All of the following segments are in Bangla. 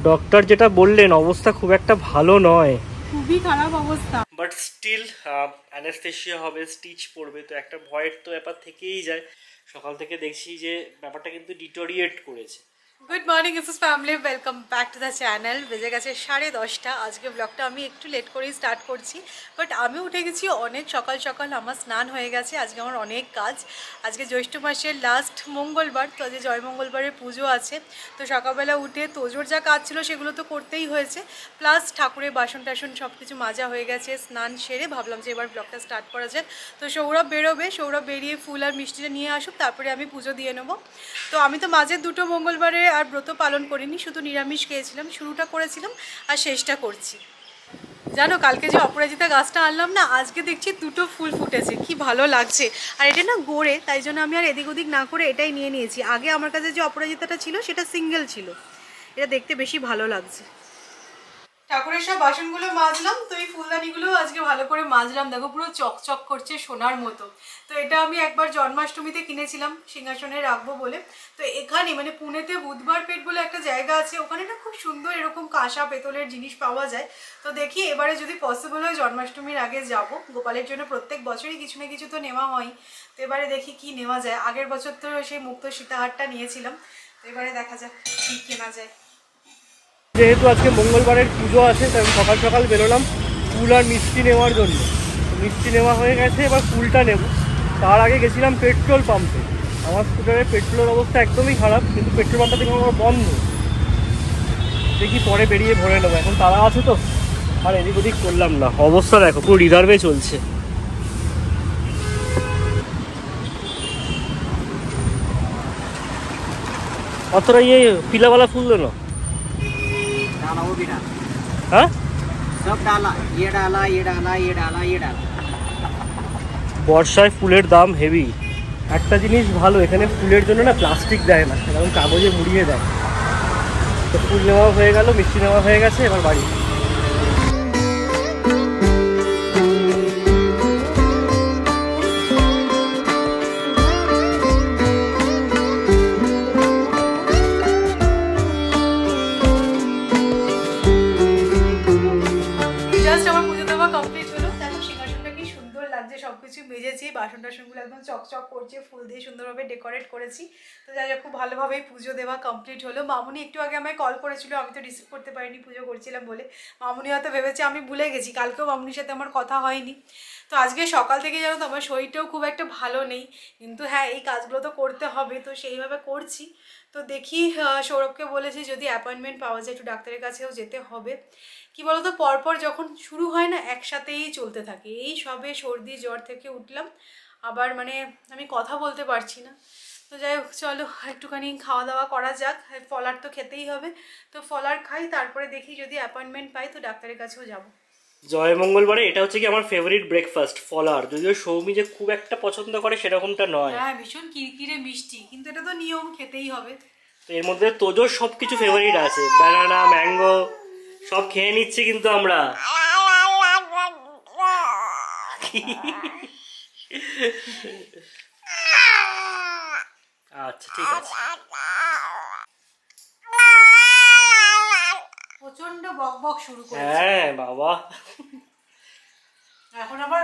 ডক্টর যেটা বললেন অবস্থা খুব একটা ভালো নয়, খুবই খারাপ অবস্থা, বাট স্টিল অ্যানেস্থেশিয়া হবে, স্টিচ পড়বে, তো একটা ভয়ের তো ব্যাপার থেকেই যায়। সকাল থেকে দেখছি যে ব্যাপারটা কিন্তু ডিটোরিয়েট করেছে। গুড মর্নিং ইসুস family, welcome back to the channel. বেজে গেছে 10:30। আজকে ব্লগটা আমি একটু লেট করেই স্টার্ট করছি, বাট আমি উঠে গেছি অনেক সকাল সকাল। আমার স্নান হয়ে গেছে, আজকে আমার অনেক কাজ। আজকে জ্যৈষ্ঠ মাসের লাস্ট মঙ্গলবার, তো আজকে জয় মঙ্গলবারের পুজো আছে। তো সকালবেলা উঠে তোজোর যা কাজ ছিল সেগুলো তো করতেই হয়েছে, প্লাস ঠাকুরের বাসন টাসন সব কিছু মাজা হয়ে গেছে। স্নান সেরে ভাবলাম যে এবার ব্লগটা স্টার্ট করা যাক। তো সৌরভ বেরোবে, সৌরভ বেরিয়ে ফুল আর মিষ্টিটা নিয়ে আসুক, তারপরে আমি পুজো দিয়ে নেবো। তো আমি তো মাঝে দুটো মঙ্গলবারে আর ব্রত পালন করিনি, শুধু নিরামিষ খেয়েছিলাম। শুরুটা করেছিলাম আর শেষটা করছি। জানো, কালকে যে অপরাজিতা গাছটা আনলাম না, আজকে দেখছি দুটো ফুল ফুটেছে, কি ভালো লাগছে। আর এটা না গড়ে, তাই জন্য আমি আর এদিক ওদিক না করে এটাই নিয়ে নিয়েছি। আগে আমার কাছে যে অপরাজিতাটা ছিল সেটা সিঙ্গেল ছিল, এটা দেখতে বেশি ভালো লাগছে। ঠাকুরের সব বাসনগুলো মাজলাম, তো এই ফুলদানিগুলো আজকে ভালো করে মাজলাম। দেখো পুরো চকচক করছে সোনার মতো। তো এটা আমি একবার জন্মাষ্টমীতে কিনেছিলাম সিংহাসনে রাখবো বলে। তো এখানে মানে পুনেতে বুধবার পেট বলে একটা জায়গা আছে, ওখানে না খুব সুন্দর এরকম কাঁসা পেতলের জিনিস পাওয়া যায়। তো দেখি এবারে যদি পসিবল হয় জন্মাষ্টমীর আগে যাব। গোপালের জন্য প্রত্যেক বছরই কিছু না কিছু তো নেওয়া হয়, তো এবারে দেখি কি নেওয়া যায়। আগের বছর তো সেই মুক্ত সীতাহারটা নিয়েছিলাম, তো এবারে দেখা যাক কি কেনা যায়। যেহেতু আজকে মঙ্গলবারের পুজো আছে, তাই আমি সকাল সকাল বেরোলাম ফুল আর মিষ্টি নেওয়ার জন্য। মিষ্টি নেওয়া হয়ে গেছে, এবার ফুলটা নেব। তার আগে গেছিলাম পেট্রোল পাম্পে। আমার স্কুটারের পেট্রোলের অবস্থা একদমই খারাপ, কিন্তু পেট্রোল পাম্পটা দেখলাম আমার বন্ধ। দেখি পরে বেরিয়ে ভরে নেবো, এখন তারা আছে তো আর এদিক ওদিক করলাম না। অবস্থা দেখো পুরো রিজার্ভে চলছে। অতটা পিলাওয়ালা ফুল দেন? हाँ सब डाला, ये डाला, ये डाला, ये डाला, ये डाला। বর্ষায় ফুলের দাম হেভি। একটা জিনিস ভালো, এখানে ফুলের জন্য না প্লাস্টিক দেয় না, এরকম কাগজে মুড়িয়ে দেয়। তো ফুল নেওয়া হয়ে গেল, মিষ্টি নেওয়া হয়ে গেছে, এবার বাড়ি। সবকিছু মেজেছি, বাসন টাসনগুলো একদম চকচক করছে, ফুল দিয়ে সুন্দরভাবে ডেকোরেট করেছি। তো যাই হোক, খুব ভালোভাবেই পুজো দেওয়া কমপ্লিট হলো। মামুনি একটু আগে আমায় কল করেছিল, আমি তো রিসিভ করতে পারিনি, পুজো করছিলাম বলে। মামুনি হয়তো ভেবেছে আমি ভুলে গেছি, কালকেও মামুনির সাথে আমার কথা হয়নি। তো আজকে সকাল থেকে জানো তো আমার শরীরটাও খুব একটা ভালো নেই, কিন্তু হ্যাঁ এই কাজগুলো তো করতে হবে, তো সেইভাবে করছি। তো দেখি, সৌরভকে বলেছি যদি অ্যাপয়েন্টমেন্ট পাওয়া যায় একটু ডাক্তারের কাছেও যেতে হবে। কি বলতো, পরপর যখন শুরু হয় না একসাথেই চলতে থাকে। এই সবে সর্দি জ্বর থেকে উঠলাম, আবার মানে আমি কথা বলতে পারছি না। তো যাই হোক, চলো একটুখানি খাওয়া দাওয়া করা যাক। ফলার তো খেতেই হবে, তো ফলার খাই, তারপরে দেখি যদি অ্যাপয়েন্টমেন্ট পাই তো ডাক্তারের কাছেও যাব। জয় মঙ্গলবারে এটা হচ্ছে কি আমার ফেভারিট ব্রেকফাস্ট, ফলার। যদিও সৌমি যে খুব একটা পছন্দ করে সেরকমটা নয়। হ্যাঁ, ভীষণ কিরকিরে মিষ্টি, কিন্তু এটা তো নিয়ম, খেতেই হবে। তো এর মধ্যে তোজোর সব কিছু ফেভারিট আছে, ব্যানানা, ম্যাঙ্গো সব খেয়ে নিচ্ছি কিন্তু আমরা। আচ্ছা ঠিক আছে। প্রচন্ড বকবক শুরু করেছে। হ্যাঁ বাবা, এখন আবার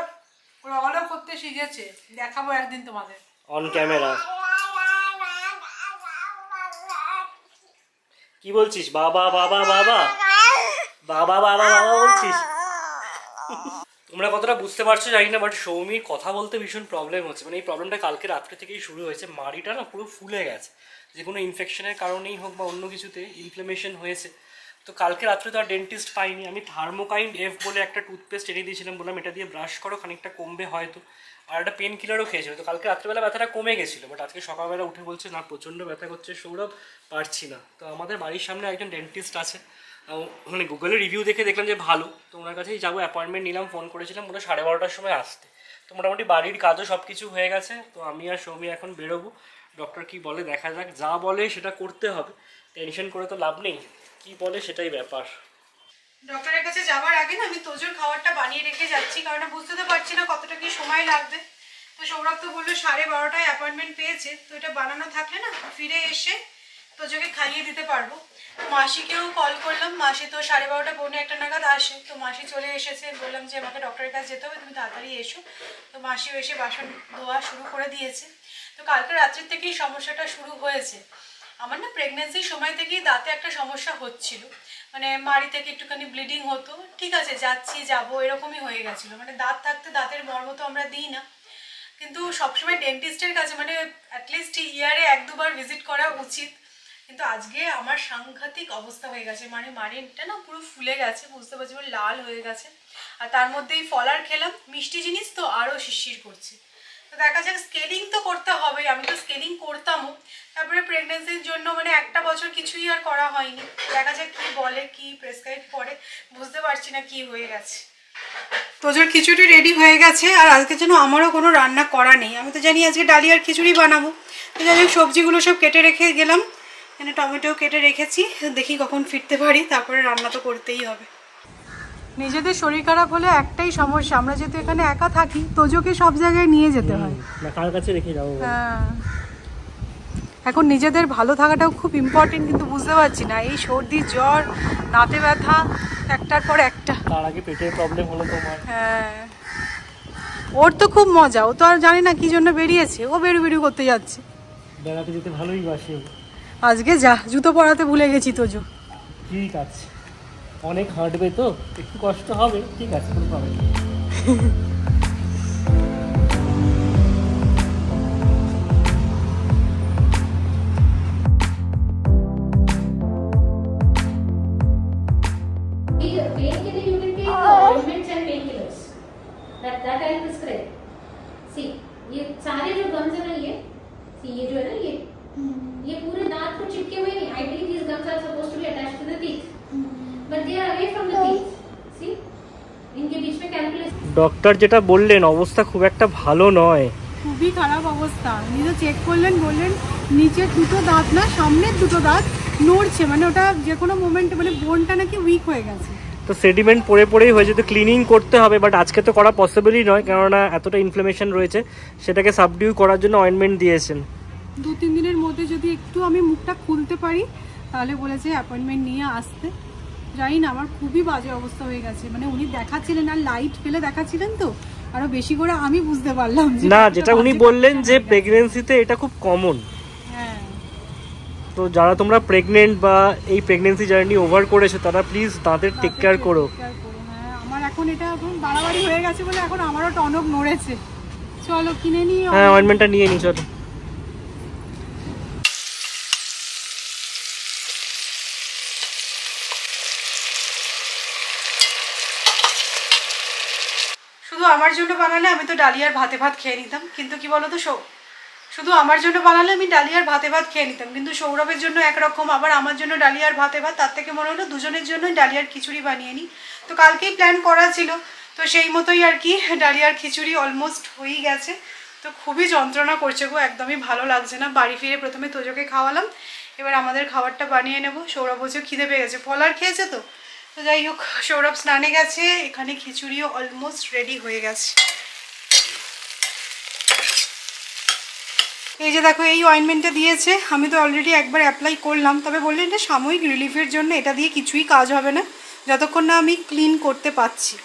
রওনা করতে শিখেছে, দেখাবো একদিন তোমাদের অন ক্যামেরা। কি বলছিস? বাবা বাবা বাবা বাবা বাবা বাবা বলছিস? তোমরা কতটা বুঝতে পারছো জানি না, বাট সৌমির কথা বলতে ভীষণ প্রবলেম হচ্ছে। মানে এই প্রবলেমটা কালকে রাত্রে থেকেই শুরু হয়েছে। মাড়িটা না পুরো ফুলে গেছে, যে কোনো ইনফেকশনের কারণেই হোক বা অন্য কিছুতে ইনফ্লামেশন হয়েছে। তো কালকে রাত্রে তো আর ডেন্টিস্ট পাইনি। আমি থার্মোকাইন্ড এফ বলে একটা টুথপেস্ট এনে দিয়েছিলাম, বললাম এটা দিয়ে ব্রাশ করো, খানিকটা কমবে হয়তো। আর একটা পেন কিলারও খেয়েছিল। তো কালকে রাত্রেবেলা ব্যথাটা কমে গেছিলো, বাট আজকে সকালবেলা উঠে বলছে না প্রচণ্ড ব্যথা করছে সৌরভ, পারছি না। তো আমাদের বাড়ির সামনে একজন ডেন্টিস্ট আছে, মানে গুগলে রিভিউ দেখে দেখলাম যে ভালো, তো ওনার কাছেই যাবো। অ্যাপয়েন্টমেন্ট নিলাম, ফোন করেছিলাম, বলে 12:30টার সময় আসতে। তো মোটামুটি বাড়ির কাজও সব কিছু হয়ে গেছে। তো আমি আর সৌমি এখন বেরোবো। ডক্টর কি বলে দেখা যাক, যা বলে সেটা করতে হবে, টেনশন করে তো লাভ নেই, কি বলে সেটাই ব্যাপার। ডক্টরের কাছে যাওয়ার আগে না আমি তোজোর খাবারটা বানিয়ে রেখে যাচ্ছি, কারণ বুঝতে তো পারছি না কতটা কি সময় লাগবে। তো সৌরভ তো বললো 12:30টায় অ্যাপয়েন্টমেন্ট পেয়েছে, তো এটা বানানো থাকলে না ফিরে এসে তোজোকে খাইয়ে দিতে পারবো। মাসিকেও কল করলাম, মাসি তো 12:30 পৌনে 1 নাগাদ আসে। তো মাসি চলে এসেছে, বললাম যে আমাকে ডক্টরের কাছে যেতে হবে, তুমি তাড়াতাড়ি এসো। তো মাসিও এসে বাসন ধোয়া শুরু করে দিয়েছে। তো কালকে রাত্রির থেকেই সমস্যাটা শুরু হয়েছে। আমার না প্রেগনেন্সির সময় থেকেই দাঁতে একটা সমস্যা হচ্ছিল, মানে মাড়ি থেকে একটুখানি ব্লিডিং হতো, ঠিক আছে যাচ্ছি যাবো এরকমই হয়ে গেছিলো। মানে দাঁত থাকতে দাঁতের মর্ম তো আমরা দিই না, কিন্তু সবসময় ডেন্টিস্টের কাছে মানে অ্যাটলিস্ট ইয়ারে 1-2 বার ভিজিট করা উচিত। কিন্তু আজকে আমার সাংঘাতিক অবস্থা হয়ে গেছে, মানে মাড়িটা না পুরো ফুলে গেছে, বুঝতে পারছি লাল হয়ে গেছে। আর তার মধ্যেই ফলার খেলাম, মিষ্টি জিনিস তো আরও শিরশির করছে। তো দেখা যাক, স্কেলিং তো করতে হবেই, আমি তো স্কেলিং করতামও। তারপরে প্রেগনেন্সির জন্য মানে 1 বছর কিছুই আর করা হয়নি। দেখা যাক কী বলে, কি প্রেসক্রাইব করে, বুঝতে পারছি না কি হয়ে গেছে। তোজোর খিচুড়ি রেডি হয়ে গেছে, আর আজকে যেন আমারও কোনো রান্না করা নেই। আমি তো জানি আজকে ডালিয়ার খিচুড়ি বানাবো। তো যাই হোক, সবজিগুলো সব কেটে রেখে গেলাম, এখানে টমেটো কেটে রেখেছি, দেখি কখন ফিরতে পারি, তারপরে রান্না তো করতেই হবে। নিজেদের শরীর খারাপ হলে একটাই সমস্যা, আমরা যেহেতু এখানে একা থাকি, তোজোকে সব জায়গায় নিয়ে যেতে হয়, কার কাছে রেখে যাবো। হ্যাঁ, এখন নিজেদের ভালো থাকাটাও খুব ইম্পর্টেন্ট, কিন্তু বুঝতে পারছি না, এই সর্দি জ্বর দাঁতে ব্যথা একটার পর একটা। তার আগে পেটের প্রবলেম হলো তোমার। হ্যাঁ, ওর তো খুব মজা, ও তো আর জানে না কি জন্য বেরিয়েছে, ও বেরু করতে যাচ্ছে। বেড়াতে যেতে ভালোই বাসে। আজকে যা, জুতো পরাতে ভুলে গেছি তোজো। ঠিক আছে, অনেক হাঁটবে তো, একটু কষ্ট হবে, ঠিক আছে, কোনো প্রবলেম নেই। that I prescribe. See, ये सारे जो gums है ना, ये जो है ना, ये पूरे दांत को चिपके हुए नहीं. Ideally these gums are supposed to be attached to the teeth, but they are away from the teeth. See, इनके बीच में calculation. ডক্টর যেটা বললেন, অবস্থা খুব একটা ভালো নয়, খুবই খারাপ অবস্থা। নিজে চেক করলেন, বললেন নিচের 2টো দাঁত না, সামনের 2টো দাঁত নড়ছে, মানে ওটা যে কোনো মোমেন্টে মানে বোনটা নাকি উইক হয়ে গেছে। তো সেডিমেন্ট পড়েই হয়েছে, তো ক্লিনিং করতে হবে, বাট আজকে তো করা পসিবলই নয়, কেননা এতটা ইনফ্লামেশন রয়েছে, সেটাকে সাবডিউ করার জন্য অয়েন্টমেন্ট দিয়েছেন। 2-3 দিনের মধ্যে যদি একটু আমি মুখটা খুলতে পারি, তাহলে বলেছে অ্যাপয়েন্টমেন্ট নিয়ে আসতে। জানি না, আমার খুবই বাজে অবস্থা হয়ে গেছে, মানে উনি দেখাচ্ছিলেন আর লাইট ফেলে দেখাচ্ছিলেন, তো আরো বেশি করে আমি বুঝতে পারলাম না, যেটা উনি বললেন যে প্রেগনেন্সিতে এটা খুব কমন। হ্যাঁ, তো যারা তোমরা প্রেগনেন্ট বা এই প্রেগনেন্সি জার্নি ওভার করেছো, তারা প্লিজ তাদের টেক কেয়ার করো। হ্যাঁ, আমার এখন এটা এখন বাড়াবাড়ি হয়ে গেছে বলে এখন আমারও টনক নড়েছে। চলো কিনে নিই। হ্যাঁ, অয়েন্টমেন্টটা নিয়ে নি, চলো। শুধু আমার জন্য বানালে আমি তো ডালিয়ার ভাতে ভাত খেয়ে নিতাম, কিন্তু কি বলতো, শুধু আমার জন্য বানালে আমি ডালিয়ার ভাতে ভাত খেয়ে নিতাম, কিন্তু সৌরভের জন্য একরকম, আবার আমার জন্য ডালিয়ার ভাতে ভাত, তার থেকে মনে হলো দুজনের জন্য ডালিয়ার খিচুড়ি বানিয়ে নিই। তো কালকেই প্ল্যান করা ছিল, তো সেই মতোই আর কি ডালিয়ার খিচুড়ি অলমোস্ট হয়েই গেছে। তো খুবই যন্ত্রণা করছে গো, একদমই ভালো লাগছে না। বাড়ি ফিরে প্রথমে তোজোকে খাওয়ালাম, এবার আমাদের খাবারটা বানিয়ে নেব। সৌরভ বলছে খিদে পেয়ে গেছে, ফল আর খেয়েছে তো। তো যাই হোক, সৌরভ স্নানে গেছে, এখানে খিচুড়িও অলমোস্ট রেডি হয়ে গেছে। এই যে দেখো, এই অয়েন্টমেন্টটা দিয়েছে, আমি তো অলরেডি একবার অ্যাপ্লাই করলাম, তবে বললেন এটা সাময়িক রিলিফের জন্য, এটা দিয়ে কিছুই কাজ হবে না যতক্ষণ না আমি ক্লিন করতে পারছি।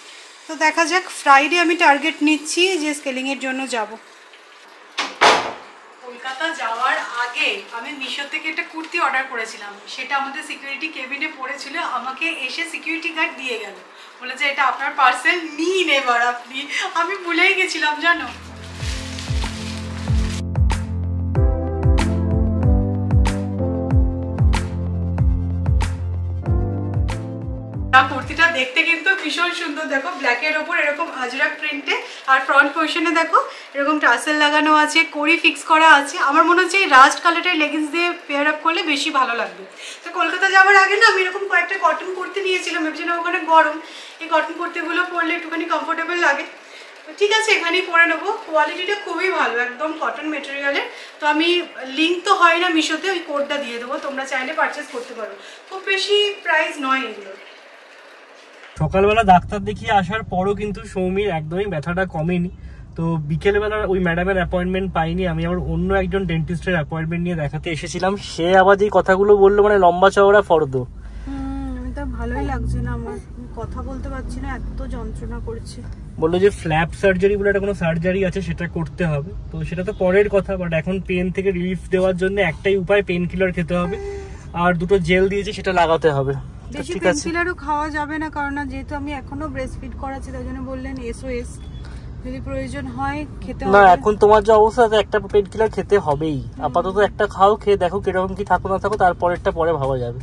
তো দেখা যাক, ফ্রাইডে আমি টার্গেট নিচ্ছি যে স্কেলিংয়ের জন্য যাব। কলকাতা যাওয়ার আগে আমি মিশো থেকে একটা কুর্তি অর্ডার করেছিলাম, সেটা আমাদের সিকিউরিটি কেবিনে পড়েছিল, আমাকে এসে সিকিউরিটি গার্ড দিয়ে গেল, বলে যে এটা আপনার পার্সেল, নিন এবার আপনি। আমি ভুলেই গেছিলাম জানো। কুর্তিটা দেখতে কিন্তু ভীষণ সুন্দর, দেখো ব্ল্যাকের ওপর এরকম আজরাক প্রিন্টে, আর ফ্রন্ট পোর্শনে দেখো এরকম টাসেল লাগানো আছে, কড়ি ফিক্স করা আছে। আমার মনে হচ্ছে এই রাস্ট কালারের লেগিংস দিয়ে পেয়ার আপ করলে বেশি ভালো লাগবে। তো কলকাতা যাওয়ার আগে না আমি এরকম কয়েকটা কটন কুর্তি নিয়েছিলাম, ভেবেছিলাম ওখানে গরম, এই কটন কুর্তিগুলো পরলে একটুখানি কমফোর্টেবল লাগে। ঠিক আছে, এখানেই পরে নেবো। কোয়ালিটিটা খুবই ভালো, একদম কটন মেটেরিয়ালের। তো আমি লিঙ্ক তো হয় না মিশোতে, ওই কোডটা দিয়ে দেবো, তোমরা চাইলে পারচেস করতে পারো। খুব বেশি প্রাইস নয় এগুলো। সকালবেলা ডাক্তার দেখিয়ে আসার পরও কিন্তু সৌমির একদমই ব্যথাটা কমেনি। তো তো বিকেলবেলা ওই ম্যাডামের অ্যাপয়েন্টমেন্ট পাইনি, আমি আবার অন্য একজন ডেন্টিস্টের অ্যাপয়েন্টমেন্ট নিয়ে দেখাতে এসেছিলাম। সে আবার যেই কথাগুলো বললো মানে লম্বা চওড়া ফর্দ। আমি তো ভালোই লাগছে না, আমার কথা বলতে পারছি না, এত যন্ত্রণা করছে। বললো যে ফ্ল্যাপ সার্জারি বলে একটা কোনো সার্জারি আছে, সেটা করতে হবে। তো সেটা তো পরের কথা, বাট এখন পেন থেকে রিলিফ দেওয়ার জন্য একটাই উপায়, পেন কিলার খেতে হবে আর দুটো জেল দিয়েছে সেটা লাগাতে হবে। বেশি পেন কিলারও খাওয়া যাবে না, কারণ যেহেতু আমি এখনো ব্রেস্ট ফিড করাচ্ছি, তাই জন্য বললেন এসওএস, যদি প্রয়োজন হয় খেতে হবে। না এখন তোমার যে অবস্থা, একটা পেন কিলার খেতে হবেই। আপাতত একটা খাও, খেয়ে দেখো কিরকম কি থাকো না থাকো, তারপরেরটা পরে ভাবা যাবে।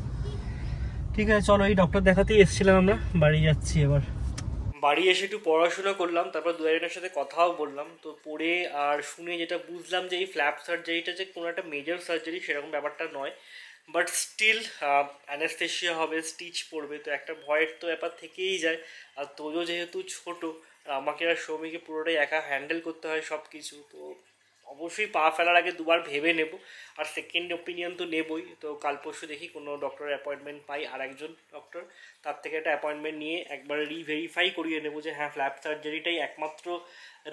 ঠিক আছে চলো, এই ডক্টর দেখাতেই এসেছিলাম, আমরা বাড়ি যাচ্ছি এবার। বাড়ি এসে একটু পড়াশোনা করলাম, তারপর দু একজনের সাথে কথাও বললাম। তো পড়ে আর শুনে যেটা বুঝলাম যে এই ফ্ল্যাপ সার্জারিটা যে কোনো একটা মেজর সার্জারি সেরকম ব্যাপারটা নয়, বাট স্টিল অ্যানেস্থেশিয়া হবে, স্টিচ পড়বে, তো একটা ভয়ের তো ব্যাপার থেকেই যায়। আর তোজো যেহেতু ছোট, আর আমাকে আর সৌমিকে পুরোটাই একা হ্যান্ডেল করতে হয় সব কিছু, তো অবশ্যই পা ফেলার আগে দুবার ভেবে নেব, আর সেকেন্ড ওপিনিয়ন তো নেবই। তো কাল পরশু দেখি কোনো ডক্টরের অ্যাপয়েন্টমেন্ট পাই, আর একজন ডক্টর, তার থেকে একটা অ্যাপয়েন্টমেন্ট নিয়ে একবার রিভেরিফাই করিয়ে নেবো যে হ্যাঁ ফ্ল্যাপ সার্জারিটাই একমাত্র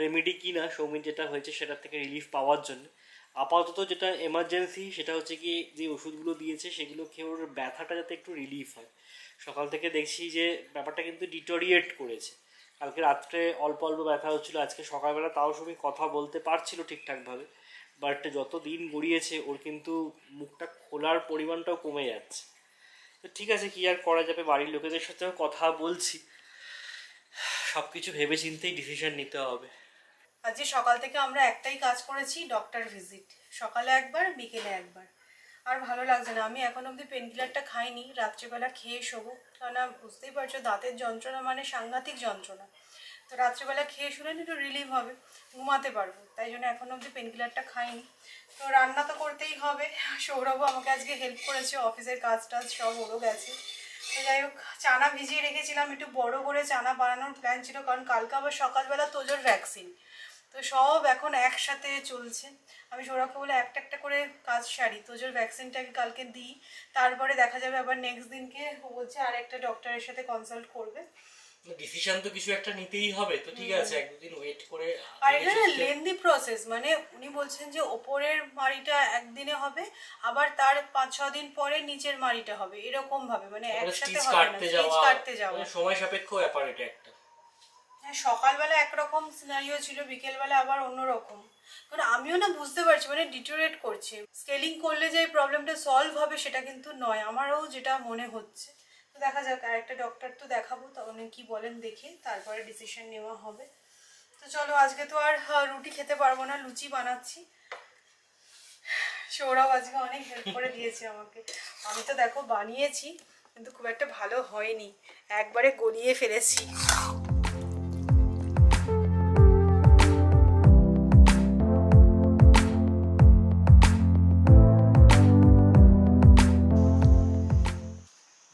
রেমেডি কি না সৌমির যেটা হয়েছে সেটার থেকে রিলিফ পাওয়ার জন্য। আপাতত যেটা এমার্জেন্সি সেটা হচ্ছে কি, যে ওষুধগুলো দিয়েছে সেগুলো খেয়ে ওর ব্যথাটা যাতে একটু রিলিফ হয়। সকাল থেকে দেখছি যে ব্যাপারটা কিন্তু ডিটোরিয়েট করেছে। কালকে রাত্রে অল্প অল্প ব্যথা হচ্ছিলো, আজকে সকালবেলা তাও সবই কথা বলতে পারছিল ঠিকঠাকভাবে, বাট যত দিন গড়িয়েছে ওর কিন্তু মুখটা খোলার পরিমাণটাও কমে যাচ্ছে। তো ঠিক আছে, কি আর করা যাবে, বাড়ির লোকেদের সাথেও কথা বলছি, সব কিছু ভেবে চিন্তেই ডিসিশন নিতে হবে। আজকে সকাল থেকে আমরা একটাই কাজ করেছি, ডক্টর ভিজিট, সকালে একবার বিকেলে একবার। আর ভালো লাগছে না, আমি এখন অবধি পেন কিলারটা খাইনি, রাত্রিবেলা খেয়ে শোবো, কারণ বুঝতেই পারছো দাঁতের যন্ত্রণা মানে সাংঘাতিক যন্ত্রণা। তো রাত্রিবেলা খেয়ে শুনে একটু রিলিভ হবে, ঘুমাতে পারবো, তাই জন্য এখন অবধি পেন কিলারটা খাইনি। তো রান্না তো করতেই হবে, সৌরভও আমাকে আজকে হেল্প করেছে, অফিসের কাজ টাজ সব ওরও গেছে। তো যাই হোক, চানা ভিজিয়ে রেখেছিলাম, একটু বড় করে চানা বানানোর প্ল্যান ছিল, কারণ কালকে আবার সকালবেলা তোজোর ভ্যাকসিন, তো সব এখন একসাথে চলছে। আমি সৌরভকে বলে একটা একটা করে কাজ সারি, তোজোর ভ্যাকসিনটাকে কালকে দিই, তারপরে দেখা যাবে আবার নেক্সট দিনকে ও বলছে আর একটা ডক্টরের সাথে কনসাল্ট করবে। ডিসিশন তো কিছু একটা নিতেই হবে, তো ঠিক আছে এক দুদিন ওয়েট করে। আর এটা না লেন্দি প্রসেস, মানে উনি বলছেন যে ওপরের মাড়িটা একদিনে হবে, আবার তার 5-6 দিন পরে নিচের মাড়িটা হবে, এরকম ভাবে, মানে একসাথে হবে না, স্টিচ কাটতে যাওয়া, সময় সাপেক্ষ ব্যাপার এটা একটা। হ্যাঁ, সকালবেলা একরকম সিনারিও ছিল, বিকেলবেলা আবার অন্যরকম। কারণ আমিও না বুঝতে পারছি, মানে ডিটোরেট করছে, স্কেলিং করলে যে প্রবলেমটা সলভ হবে সেটা কিন্তু নয়, আমারও যেটা মনে হচ্ছে। তো দেখা যাক, আরেকটা ডক্টর তো দেখাবো, তখন কি বলেন দেখে তারপরে ডিসিশন নেওয়া হবে। তো চলো, আজকে তো আর রুটি খেতে পারবো না, লুচি বানাচ্ছি। সৌরভ আজকে অনেক হেল্প করে দিয়েছে আমাকে, আমি তো দেখো বানিয়েছি কিন্তু খুব একটা ভালো হয়নি, একবারে গলিয়ে ফেলেছি।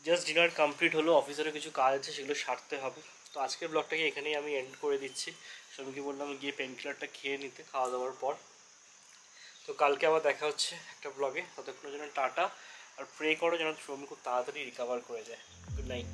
জাস্ট ডিনার কমপ্লিট হলো, অফিসেরও কিছু কাজ আছে সেগুলো সারতে হবে। তো আজকের ব্লগটাকে এখানেই আমি এন্ড করে দিচ্ছি। সবাইকে বললাম গিয়ে পেন কিলারটা খেয়ে নিতে খাওয়া দাওয়ার পর। তো কালকে আবার দেখা হচ্ছে একটা ব্লগে, ততক্ষণের জন্য টাটা, আর প্রে করো যেন শ্রমিক খুব তাড়াতাড়ি রিকভার করে যায়। Good night.